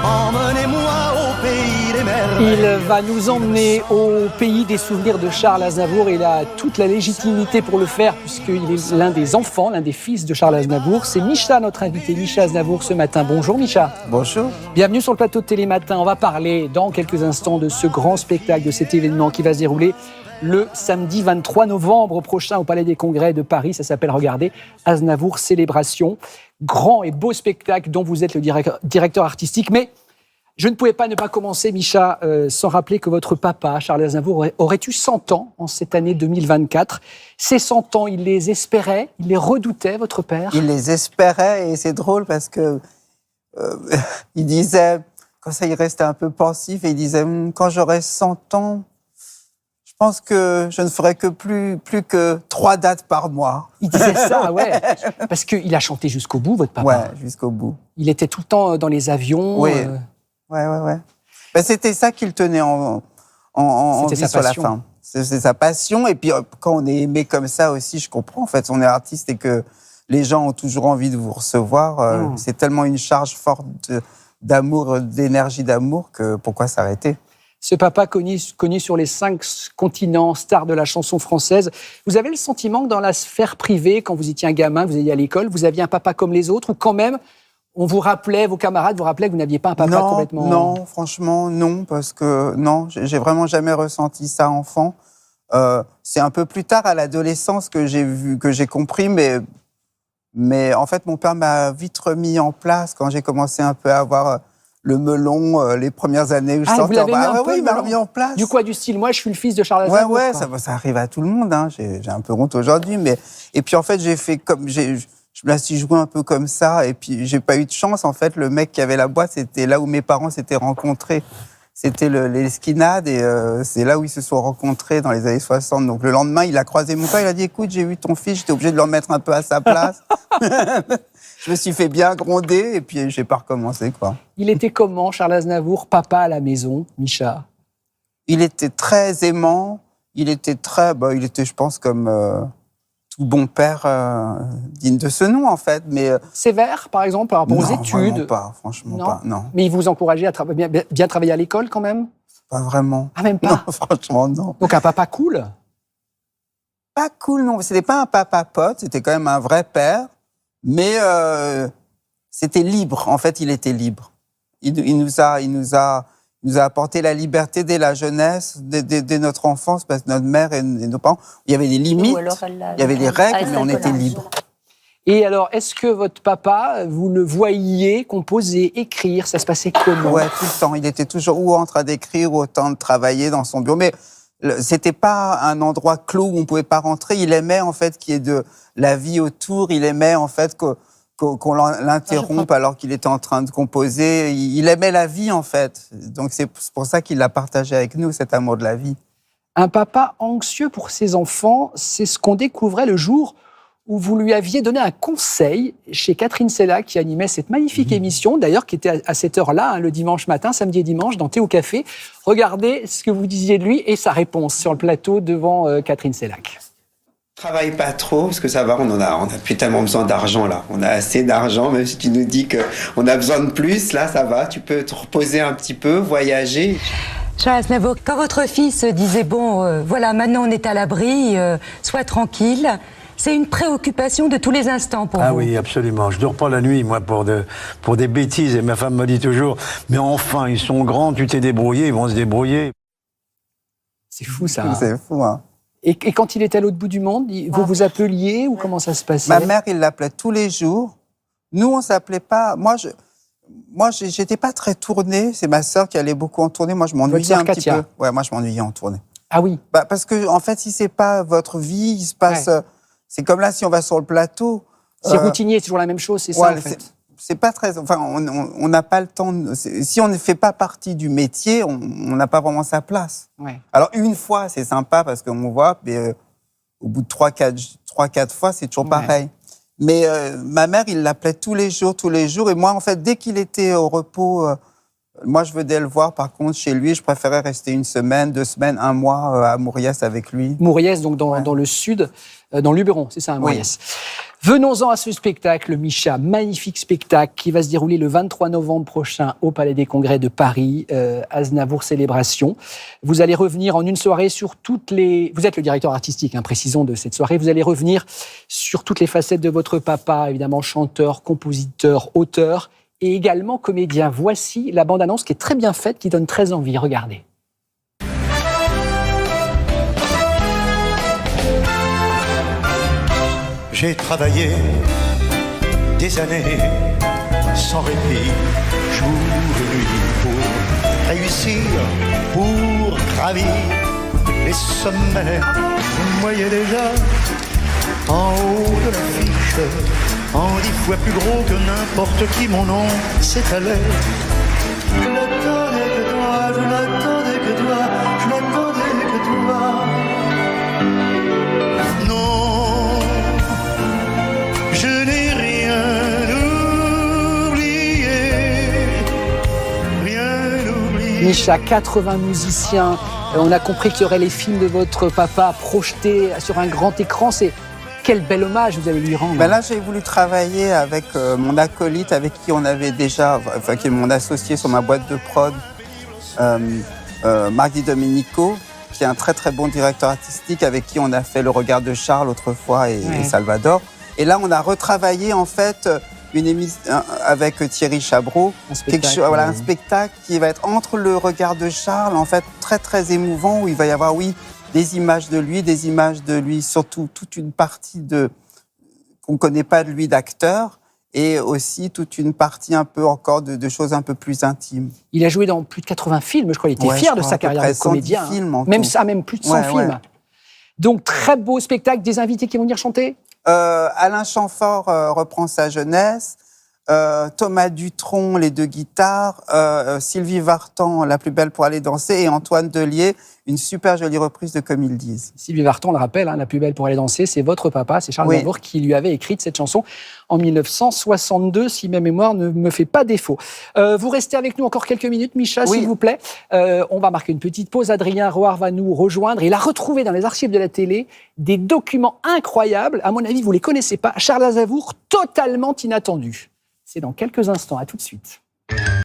Emmenez-moi au pays des merveilles. Il va nous emmener au pays des souvenirs de Charles Aznavour. Il a toute la légitimité pour le faire puisqu'il est l'un des enfants, l'un des fils de Charles Aznavour. C'est Micha, notre invité, Micha Aznavour, ce matin. Bonjour Micha. Bonjour. Bienvenue sur le plateau de Télématin. On va parler dans quelques instants de ce grand spectacle, de cet événement qui va se dérouler le samedi 23 novembre prochain au Palais des Congrès de Paris. Ça s'appelle, regardez, Aznavour Célébration. Grand et beau spectacle dont vous êtes le directeur artistique. Mais je ne pouvais pas ne pas commencer, Micha, sans rappeler que votre papa, Charles Aznavour, aurait eu 100 ans en cette année 2024. Ces 100 ans, il les espérait, il les redoutait, votre père? Il les espérait, et c'est drôle parce que il disait, quand ça, il restait un peu pensif, et il disait, quand j'aurai 100 ans, je pense que je ne ferai que plus que 3 dates par mois. Il disait ça, ouais. Parce qu'il a chanté jusqu'au bout, votre papa. Ouais, jusqu'au bout. Il était tout le temps dans les avions. Oui. Ouais. Ben, c'était ça qui le tenait en vie sur la fin. C'est sa passion. Et puis, quand on est aimé comme ça aussi, je comprends. En fait, on est artiste et que les gens ont toujours envie de vous recevoir. C'est tellement une charge forte d'amour, d'énergie d'amour, que pourquoi s'arrêter? Ce papa connu sur les 5 continents, star de la chanson française. Vous avez le sentiment que dans la sphère privée, quand vous étiez un gamin, que vous alliez à l'école, vous aviez un papa comme les autres, ou quand même, on vous rappelait, vos camarades vous rappelaient que vous n'aviez pas un papa complètement... Non, franchement, non, parce que non, j'ai vraiment jamais ressenti ça enfant. C'est un peu plus tard, à l'adolescence, que j'ai compris, mais en fait, mon père m'a vite remis en place quand j'ai commencé un peu à avoir le melon, les premières années où je sortais. Vous l'avez mis un peu, il m'a remis en place. Du quoi, du style, moi, je suis le fils de Charles Aznavour. Ouais, ça arrive à tout le monde. Hein. J'ai un peu honte aujourd'hui, mais et puis en fait, j'ai fait comme je me la suis joué un peu comme ça, et puis j'ai pas eu de chance. En fait, le mec qui avait la boîte, c'était là où mes parents s'étaient rencontrés. C'était les Skinades, et c'est là où ils se sont rencontrés dans les années 60. Donc le lendemain, il a croisé mon père, il a dit, écoute, j'ai vu ton fils, j'étais obligé de le remettre un peu à sa place. Je me suis fait bien gronder, et puis j'ai pas recommencé, quoi. Il était comment, Charles Aznavour, papa à la maison, Micha? Il était très aimant, il était, je pense, comme tout bon père digne de ce nom, en fait. Mais sévère, par exemple, par rapport aux études? Non, pas, franchement, pas, non. Mais il vous encourageait à bien travailler à l'école, quand même? Pas vraiment. Ah, même pas? Non, franchement, non. Donc un papa cool? Pas cool, non. C'était pas un papa pote, c'était quand même un vrai père. Mais c'était libre. En fait, il était libre. Il nous a apporté la liberté dès la jeunesse, dès notre enfance, parce que notre mère et nos parents, il y avait des limites, il y avait des règles, mais on était libre. Et alors, est-ce que votre papa, vous le voyiez composer, écrire? Ça se passait comment? Ouais, tout le temps. Il était toujours ou en train d'écrire ou en train de travailler dans son bureau. Mais c'était pas un endroit clos où on pouvait pas rentrer. Il aimait, en fait, qu'il y ait de la vie autour. Il aimait, en fait, qu'on l'interrompe alors qu'il était en train de composer. Il aimait la vie, en fait. Donc, c'est pour ça qu'il l'a partagé avec nous, cet amour de la vie. Un papa anxieux pour ses enfants, c'est ce qu'on découvrait le jour où vous lui aviez donné un conseil chez Catherine Sellac, qui animait cette magnifique émission, d'ailleurs, qui était à cette heure-là, le dimanche matin, samedi et dimanche, dans Thé au Café. Regardez ce que vous disiez de lui et sa réponse sur le plateau devant Catherine Sellac. Travaille pas trop, parce que ça va, on a plus tellement besoin d'argent, là. On a assez d'argent, même si tu nous dis qu'on a besoin de plus, là, ça va. Tu peux te reposer un petit peu, voyager. Charles Aznavour, quand votre fils disait, bon, voilà, maintenant on est à l'abri, sois tranquille, c'est une préoccupation de tous les instants pour vous. Ah oui, absolument. Je dors pas la nuit, moi, pour des bêtises. Et ma femme me dit toujours, mais enfin, ils sont grands, tu t'es débrouillé, ils vont se débrouiller. C'est fou, ça. C'est fou, hein. Et quand il était à l'autre bout du monde, vous vous appeliez ou comment ça se passait? Ma mère, il l'appelait tous les jours. Nous, on s'appelait pas... Moi, j'étais pas très tournée. C'est ma sœur qui allait beaucoup en tournée. Moi, je m'ennuyais un petit peu. Ouais, moi, je m'ennuyais en tournée. Ah oui? Parce que, en fait, si c'est pas votre vie, il se passe... Ouais. C'est comme là, si on va sur le plateau... C'est routinier, c'est toujours la même chose, c'est ça, en fait. C'est pas très... Enfin, on n'a pas le temps... Si on ne fait pas partie du métier, on n'a pas vraiment sa place. Ouais. Alors, une fois, c'est sympa parce qu'on voit, mais au bout de 3-4 fois, c'est toujours pareil. Mais ma mère, il l'appelait tous les jours. Et moi, en fait, dès qu'il était au repos Moi, je venais le voir, par contre, chez lui, je préférais rester 1 semaine, 2 semaines, 1 mois à Mouriès avec lui. Mouriès, donc dans le sud, dans Luberon, c'est ça, hein, Mouriès. Venons-en à ce spectacle, Micha, magnifique spectacle qui va se dérouler le 23 novembre prochain au Palais des Congrès de Paris, Aznavour Célébration. Vous allez revenir en une soirée sur toutes les... Vous êtes le directeur artistique, hein, précisons, de cette soirée. Vous allez revenir sur toutes les facettes de votre papa, évidemment chanteur, compositeur, auteur et également comédien. Voici la bande-annonce qui est très bien faite, qui donne très envie. Regardez. J'ai travaillé des années sans répit, jour et nuit, pour réussir, pour gravir les sommets. Vous me voyez déjà en haut de l'affiche, en 10 fois plus gros que n'importe qui, mon nom s'étalait. Je n'attendais que toi, je n'attendais que toi, je n'attendais que toi. Non, je n'ai rien oublié. Micha, 80 musiciens. On a compris qu'il y aurait les films de votre papa projetés sur un grand écran. C'est quel bel hommage vous allez lui rendre. Ben là, j'ai voulu travailler avec mon acolyte, avec qui on avait déjà, enfin qui est mon associé sur ma boîte de prod, Marc Di Domenico, qui est un très très bon directeur artistique, avec qui on a fait Le Regard de Charles autrefois et Salvador. Et là, on a retravaillé en fait une émission avec Thierry Chabreau, un spectacle qui va être entre Le Regard de Charles, en fait très très émouvant, où il va y avoir des images de lui, surtout toute une partie qu'on ne connaît pas de lui d'acteur, et aussi toute une partie un peu encore de choses un peu plus intimes. Il a joué dans plus de 80 films, je crois. Il était fier de sa carrière de comédien. Films même plus de 100 films. Ouais. Donc, très beau spectacle. Des invités qui vont venir chanter. Alain Chamfort reprend sa jeunesse. Thomas Dutronc, les 2 guitares. Sylvie Vartan, La plus belle pour aller danser. Et Antoine Delier, une super jolie reprise de Comme ils disent. Sylvie Vartan, on le rappelle, hein, La plus belle pour aller danser, c'est votre papa, c'est Charles Aznavour qui lui avait écrit cette chanson en 1962, si ma mémoire ne me fait pas défaut. Vous restez avec nous encore quelques minutes, Micha, s'il vous plaît. On va marquer une petite pause. Adrien Roard va nous rejoindre. Il a retrouvé dans les archives de la télé des documents incroyables. À mon avis, vous ne les connaissez pas. Charles Aznavour, totalement inattendu. C'est dans quelques instants. À tout de suite.